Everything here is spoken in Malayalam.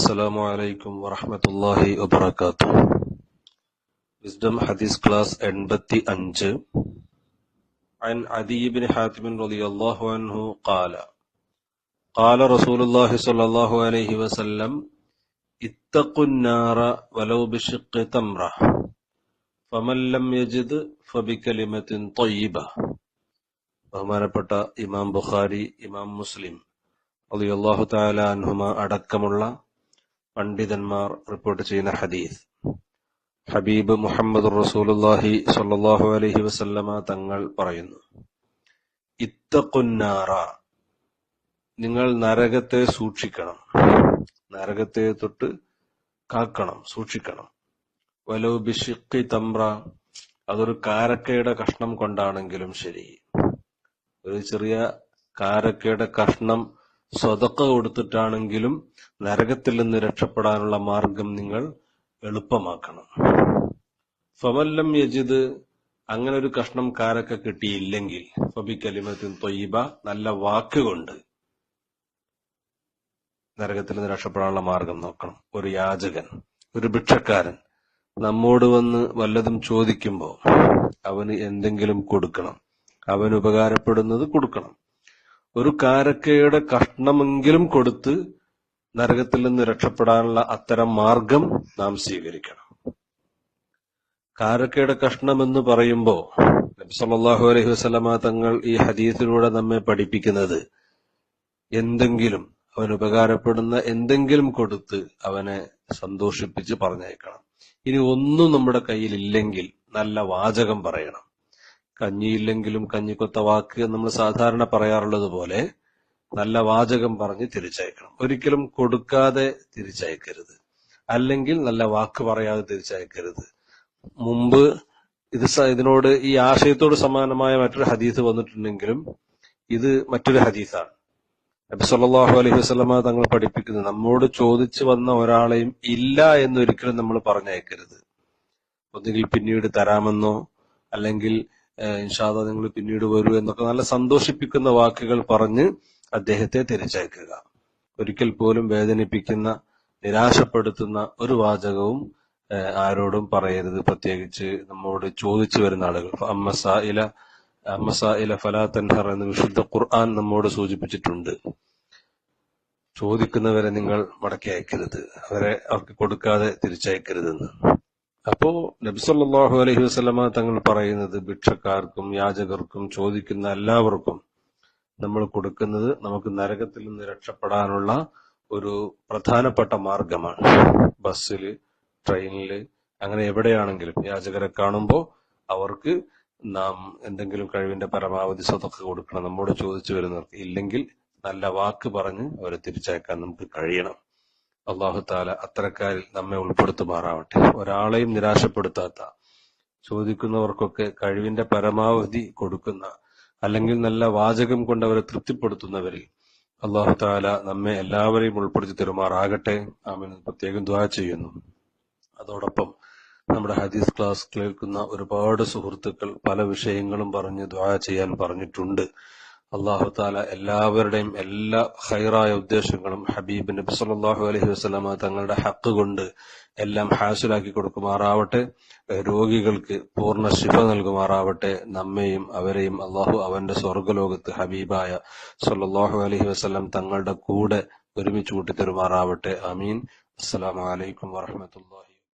Assalamu alaikum wa rahmatullahi wa barakatuh. Wisdom Hadith Class 85. عن عدي بن حاتم رضي الله عنه قال قال رسول الله صلى الله عليه وسلم اتقوا النار ولو بشق تمرة فمن لم يجد فبكلمة طيبة. ബഹുമാനപ്പെട്ട ഇമാം ബുഖാരി, ഇമാം മുസ്ലിം റളിയല്ലാഹു തആല അൻഹുമ അടക്കമുള്ള പണ്ഡിതന്മാർ റിപ്പോർട്ട് ചെയ്യുന്ന ഹദീസ്. ഹബീബ് മുഹമ്മദ് റസൂലുള്ളാഹി സ്വല്ലല്ലാഹു അലൈഹി വസല്ലമ തങ്ങൾ പറയുന്നു, ഇത്തഖുന്നാറ, നിങ്ങൾ നരകത്തെ സൂക്ഷിക്കണം, നരകത്തെ തൊട്ട് കാക്കണം, സൂക്ഷിക്കണം. വലൗ ബിശിഖി തംറ, അതൊരു കാരക്കയുടെ കഷ്ണം കൊണ്ടാണെങ്കിലും ശരി. ഒരു ചെറിയ കാരക്കയുടെ കഷ്ണം സ്വതക്ക കൊടുത്തിട്ടാണെങ്കിലും നരകത്തിൽ നിന്ന് രക്ഷപ്പെടാനുള്ള മാർഗം നിങ്ങൾ എളുപ്പമാക്കണം. ഫമല്ലം യജിദ്, അങ്ങനെ ഒരു കഷ്ണം കാരക്ക കിട്ടിയില്ലെങ്കിൽ ഫബി കലിമത്തിൻ ത്വയ്യിബ, നല്ല വാക്കുകൊണ്ട് നരകത്തിൽ നിന്ന് രക്ഷപ്പെടാനുള്ള മാർഗം നോക്കണം. ഒരു യാചകൻ, ഒരു ഭിക്ഷക്കാരൻ നമ്മോട് വന്ന് വല്ലതും ചോദിക്കുമ്പോ അവന് എന്തെങ്കിലും കൊടുക്കണം, അവന് ഉപകാരപ്പെടുന്നത് കൊടുക്കണം. ഒരു കാരക്കയുടെ കഷ്ണമെങ്കിലും കൊടുത്ത് നരകത്തിൽ നിന്ന് രക്ഷപ്പെടാനുള്ള അത്തരം മാർഗം നാം സ്വീകരിക്കണം. കാരക്കയുടെ കഷ്ണം എന്ന് പറയുമ്പോ നബി സല്ലല്ലാഹു അലൈഹി വസല്ലമ തങ്ങൾ ഈ ഹദീസിലൂടെ നമ്മെ പഠിപ്പിക്കുന്നത്, എന്തെങ്കിലും അവന് ഉപകാരപ്പെടുന്ന എന്തെങ്കിലും കൊടുത്ത് അവനെ സന്തോഷിപ്പിച്ച് പറഞ്ഞയക്കണം. ഇനി ഒന്നും നമ്മുടെ കയ്യിലില്ലെങ്കിൽ നല്ല വാചകം പറയണം. കഞ്ഞിയില്ലെങ്കിലും കഞ്ഞിക്കൊത്ത വാക്ക് നമ്മൾ സാധാരണ പറയാറുള്ളത് പോലെ നല്ല വാചകം പറഞ്ഞ് തിരിച്ചയക്കണം. ഒരിക്കലും കൊടുക്കാതെ തിരിച്ചയക്കരുത്, അല്ലെങ്കിൽ നല്ല വാക്ക് പറയാതെ തിരിച്ചയക്കരുത്. മുമ്പ് ഇതിനോട് ഈ ആശയത്തോട് സമാനമായ മറ്റൊരു ഹദീസ് വന്നിട്ടുണ്ടെങ്കിലും ഇത് മറ്റൊരു ഹദീസാണ്. നബി സല്ലല്ലാഹു അലൈഹി വസല്ലമ തങ്ങൾ പഠിപ്പിക്കുന്നത്, നമ്മോട് ചോദിച്ചു വന്ന ഒരാളെയും ഇല്ല എന്നൊരിക്കലും നമ്മൾ പറഞ്ഞയക്കരുത്. ഒന്നുകിൽ പിന്നീട് തരാമെന്നോ അല്ലെങ്കിൽ ഇൻഷാ അല്ലാഹ് നിങ്ങൾ പിന്നീട് വരൂ എന്നൊക്കെ നല്ല സന്തോഷിപ്പിക്കുന്ന വാക്കുകൾ പറഞ്ഞ് അദ്ദേഹത്തെ തിരിച്ചയക്കുക. ഒരിക്കൽ പോലും വേദനിപ്പിക്കുന്ന, നിരാശപ്പെടുത്തുന്ന ഒരു വാചകവും ആരോടും പറയരുത്, പ്രത്യേകിച്ച് നമ്മോട് ചോദിച്ചു വരുന്ന ആളുകൾ. അമ്മസായില ഫലാ തൻഹർ എന്ന് വിശുദ്ധ ഖുർആൻ നമ്മോട് സൂചിപ്പിച്ചിട്ടുണ്ട്. ചോദിക്കുന്നവരെ നിങ്ങൾ മടക്കി അയക്കരുത്, അവർക്ക് കൊടുക്കാതെ തിരിച്ചയക്കരുതെന്ന്. അപ്പോ നബി സല്ലല്ലാഹു അലൈഹി വസല്ലമ തങ്ങൾ പറയുന്നത്, ഭിക്ഷക്കാർക്കും യാചകർക്കും ചോദിക്കുന്ന എല്ലാവർക്കും നമ്മൾ കൊടുക്കുന്നത് നമുക്ക് നരകത്തിൽ നിന്ന് രക്ഷപ്പെടാനുള്ള ഒരു പ്രധാനപ്പെട്ട മാർഗമാണ്. ബസ്സില്, ട്രെയിനില്, അങ്ങനെ എവിടെയാണെങ്കിലും യാചകരെ കാണുമ്പോൾ അവർക്ക് നാം എന്തെങ്കിലും കഴിവിന്റെ പരമാവധി സ്വതക്ക കൊടുക്കണം. നമ്മോട് ചോദിച്ചു വരുന്നവർക്ക് ഇല്ലെങ്കിൽ നല്ല വാക്ക് പറഞ്ഞ് അവരെ തിരിച്ചയക്കാൻ നമുക്ക് കഴിയണം. അല്ലാഹു തആല അത്തരക്കാരിൽ നമ്മെ ഉൾപ്പെടുത്തുമാറാവട്ടെ. ഒരാളെയും നിരാശപ്പെടുത്താത്ത, ചോദിക്കുന്നവർക്കൊക്കെ കഴിവിന്റെ പരമാവധി കൊടുക്കുന്ന, അല്ലെങ്കിൽ നല്ല വാചകം കൊണ്ട് അവരെ തൃപ്തിപ്പെടുത്തുന്നവരിൽ അല്ലാഹു തആല നമ്മെ എല്ലാവരെയും ഉൾപ്പെടുത്തി തരുമാറാകട്ടെ. ആമീൻ. പ്രത്യേകം ദുആ ചെയ്യുന്നു. അതോടൊപ്പം നമ്മുടെ ഹദീസ് ക്ലാസ് കേൾക്കുന്ന ഒരുപാട് സുഹൃത്തുക്കൾ പല വിഷയങ്ങളും പറഞ്ഞ് ദുആ ചെയ്യാൻ പറഞ്ഞിട്ടുണ്ട്. അല്ലാഹു തആല എല്ലാവരുടെയും എല്ലാ ഖൈറായ ഉദ്ദേശങ്ങളും ഹബീബ് നബി സല്ലല്ലാഹു അലൈഹി വസല്ലമ തങ്ങളുടെ ഹക്ക് കൊണ്ട് എല്ലാം ഹാസിലാക്കി കൊടുക്കുമാറാവട്ടെ. രോഗികൾക്ക് പൂർണ്ണ ശിഫ നൽകുമാറാവട്ടെ. നമ്മെയും അവരെയും അല്ലാഹു അവന്റെ സ്വർഗ്ഗലോകത്ത് ഹബീബായ സല്ലല്ലാഹു അലൈഹി വസല്ലം തങ്ങളുടെ കൂടെ ഒരുമിച്ച് കൂട്ടിത്തരുമാറാവട്ടെ. ആമീൻ. അസ്സലാമു അലൈക്കും വറഹ്മത്തുള്ളാഹി